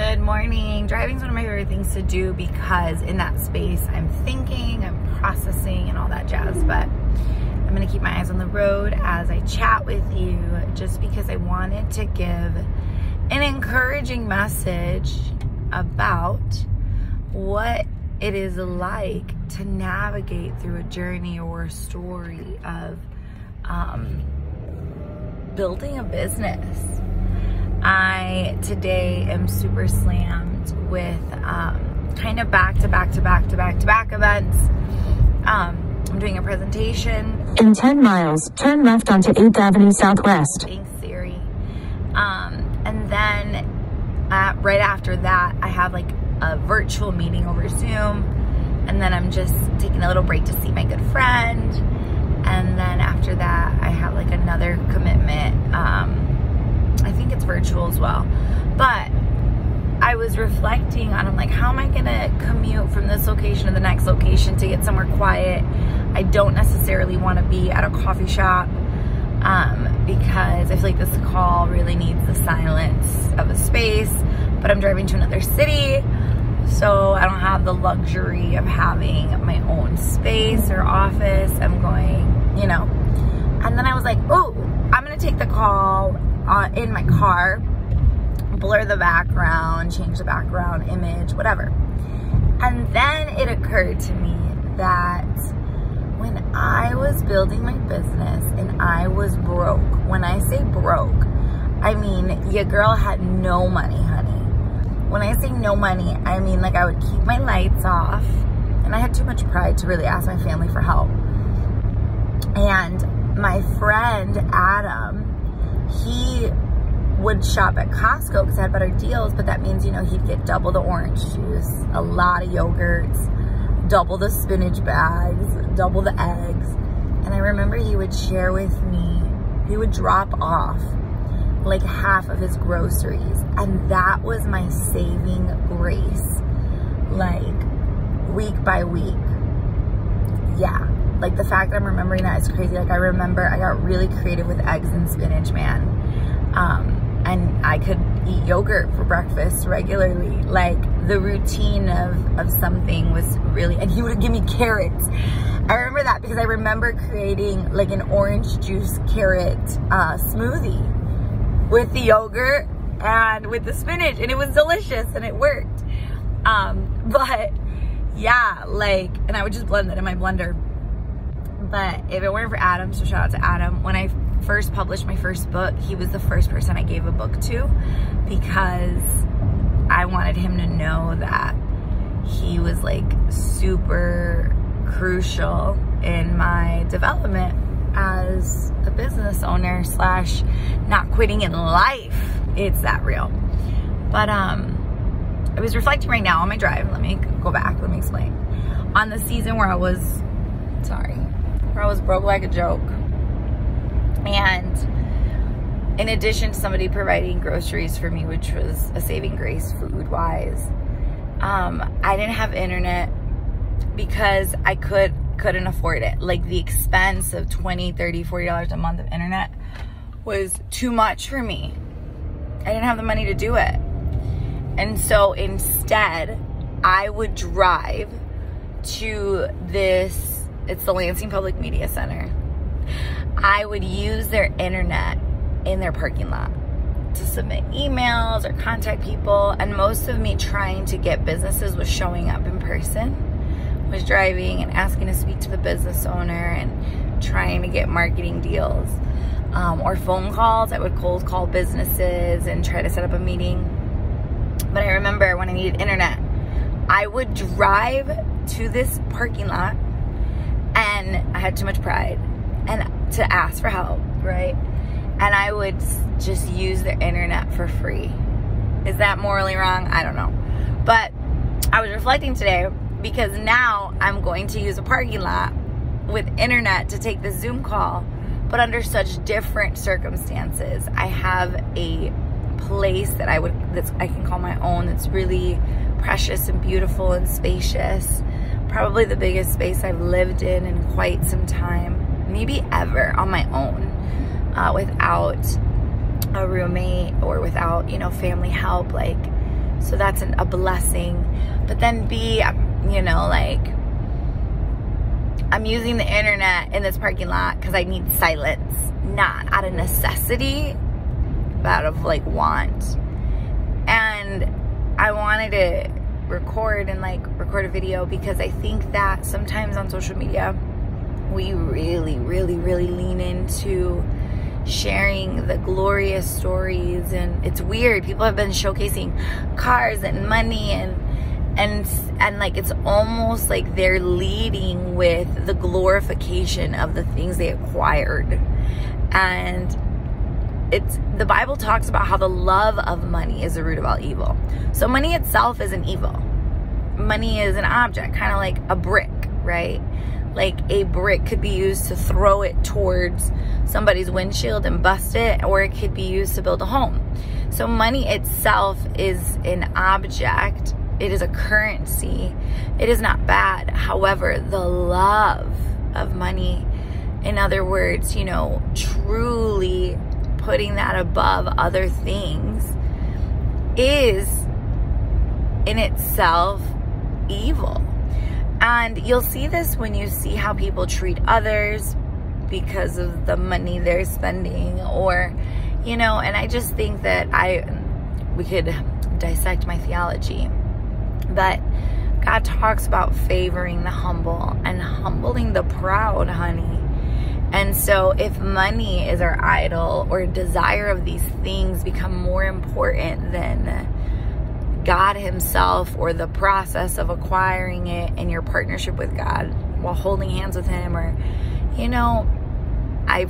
Good morning. Driving is one of my favorite things to do because in that space I'm thinking, I'm processing and all that jazz, but I'm gonna keep my eyes on the road as I chat with you just because I wanted to give an encouraging message about what it is like to navigate through a journey or a story of building a business. I today am super slammed with kind of back to back events. I'm doing a presentation. In 10 miles, turn left onto 8th Avenue Southwest. Thanks, Siri. And then right after that, I have like a virtual meeting over Zoom. And then I'm just taking a little break to see my good friend. And then after that, I have like another commitment. I think it's virtual as well. But I was reflecting on, I'm like, how am I gonna commute from this location to the next location to get somewhere quiet? I don't necessarily want to be at a coffee shop because I feel like this call really needs the silence of a space, but I'm driving to another city, so I don't have the luxury of having my own space or office. I'm going, you know. And then I was like, oh, I'm gonna take the call in my car, blur the background, change the background image, whatever. And then it occurred to me that when I was building my business and I was broke, when I say broke, I mean your girl had no money, honey. When I say no money, I mean like I would keep my lights off, and I had too much pride to really ask my family for help. And my friend Adam, he would shop at Costco because I had better deals, but that means, you know, he'd get double the orange juice, a lot of yogurts, double the spinach bags, double the eggs. And I remember he would share with me, he would drop off like half of his groceries, and that was my saving grace, like week by week. Yeah, like the fact that I'm remembering that is crazy. Like I remember I got really creative with eggs and spinach, man. And I could eat yogurt for breakfast regularly. Like the routine of something was really, and he would give me carrots. I remember that because I remember creating like an orange juice carrot smoothie with the yogurt and with the spinach, and it was delicious and it worked. But yeah, like, and I would just blend that in my blender. But if it weren't for Adam, so shout out to Adam, when I first published my first book, he was the first person I gave a book to because I wanted him to know that he was like super crucial in my development as a business owner slash not quitting in life. It's that real. But I was reflecting right now on my drive. Let me go back, let me explain. On the season where I was, where I was broke like a joke. And in addition to somebody providing groceries for me, which was a saving grace food-wise, I didn't have internet because I couldn't afford it. Like the expense of $20, $30, $40 a month of internet was too much for me. I didn't have the money to do it. And so instead, I would drive to this, it's the Lansing Public Media Center. I would use their internet in their parking lot to submit emails or contact people. And most of me trying to get businesses was showing up in person, was driving and asking to speak to the business owner and trying to get marketing deals. Or phone calls. I would cold call businesses and try to set up a meeting. But I remember when I needed internet, I would drive to this parking lot, and I had too much pride and to ask for help, right? And I would just use the internet for free. Is that morally wrong? I don't know. But I was reflecting today because now I'm going to use a parking lot with internet to take the Zoom call, but under such different circumstances. I have a place that I can call my own, that's really precious and beautiful and spacious. Probably the biggest space I've lived in quite some time, maybe ever, on my own, without a roommate or without, you know, family help. Like, So that's a blessing. But then B, you know, like, I'm using the internet in this parking lot because I need silence, not out of necessity, but out of like want. And I wanted to record a video because I think that sometimes on social media we really lean into sharing the glorious stories, and it's weird. People have been showcasing cars and money and like, it's almost like they're leading with the glorification of the things they acquired. And the Bible talks about how the love of money is the root of all evil. So money itself isn't evil. Money is an object, kind of like a brick, right? Like a brick could be used to throw it towards somebody's windshield and bust it, or it could be used to build a home. So money itself is an object. It is a currency. It is not bad. However, the love of money, in other words, you know, truly putting that above other things, is in itself evil. And you'll see this when you see how people treat others because of the money they're spending, or, you know, and I just think that we could dissect my theology, but God talks about favoring the humble and humbling the proud, honey. And so if money is our idol, or desire of these things become more important than God himself, or the process of acquiring it and your partnership with God while holding hands with him, or, you know, I'm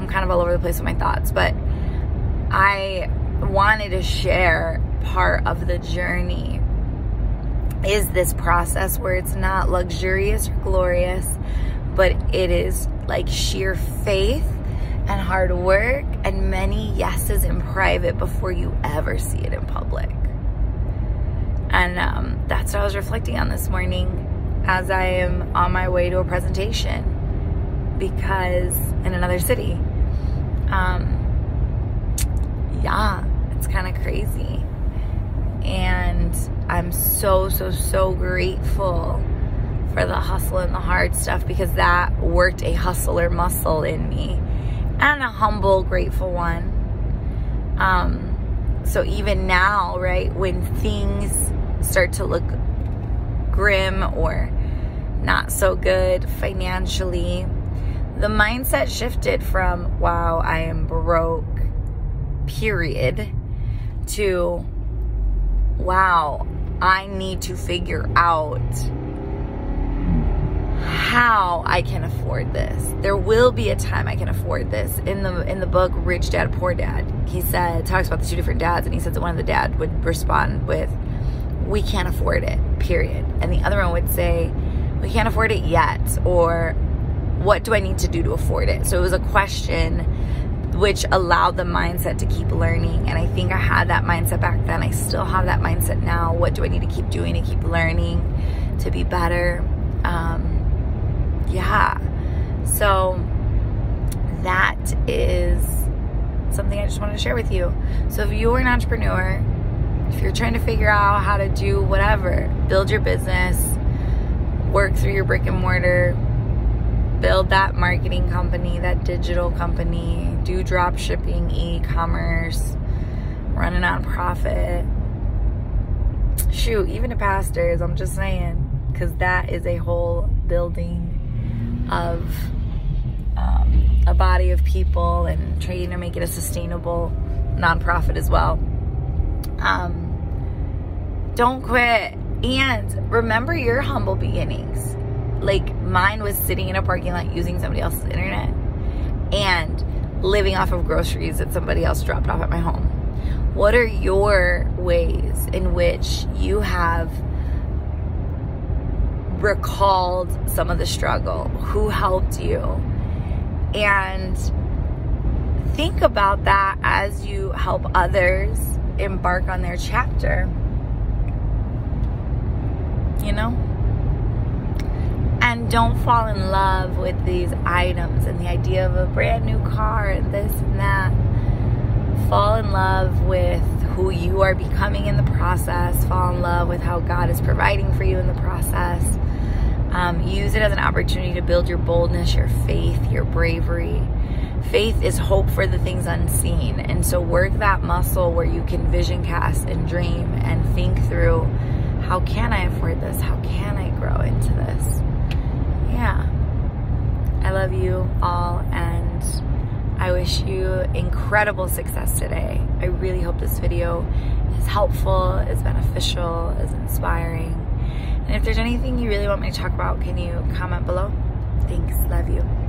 kind of all over the place with my thoughts, but I wanted to share part of the journey is this process where it's not luxurious or glorious, but it is like sheer faith and hard work and many yeses in private before you ever see it in public. And that's what I was reflecting on this morning as I am on my way to a presentation because in another city. Yeah, it's kind of crazy. And I'm so grateful for the hustle and the hard stuff, because that worked a hustler muscle in me, and a humble, grateful one. So even now, right, when things start to look grim or not so good financially, the mindset shifted from, wow, I am broke, period, to, wow, I need to figure out how I can afford this. There will be a time I can afford this. In the book Rich Dad, Poor Dad, he talks about the two different dads, and he says that one of the dad would respond with, we can't afford it, period. And the other one would say, we can't afford it yet, or what do I need to do to afford it? So it was a question which allowed the mindset to keep learning. And I think I had that mindset back then. I still have that mindset now. What do I need to keep doing to keep learning to be better? Yeah. So that is something I just wanted to share with you. So if you're an entrepreneur, if you're trying to figure out how to do whatever, build your business, work through your brick and mortar, build that marketing company, that digital company, do drop shipping, e-commerce, run a nonprofit. Shoot, even to pastors, I'm just saying, because that is a whole building of a body of people, and trying to make it a sustainable nonprofit as well. Don't quit, and remember your humble beginnings. Like mine was sitting in a parking lot using somebody else's internet and living off of groceries that somebody else dropped off at my home. What are your ways in which you have recalled some of the struggle? Who helped you? And think about that as you help others embark on their chapter. You know? And don't fall in love with these items and the idea of a brand new car and this and that. Fall in love with who you are becoming in the process. Fall in love with how God is providing for you in the process. Use it as an opportunity to build your boldness, your faith, your bravery. Faith is hope for the things unseen. And so work that muscle where you can vision cast and dream and think through, how can I afford this? How can I grow into this? Yeah. I love you all, and I wish you incredible success today. I really hope this video is helpful, is beneficial, is inspiring. And if there's anything you really want me to talk about, can you comment below? Thanks. Love you.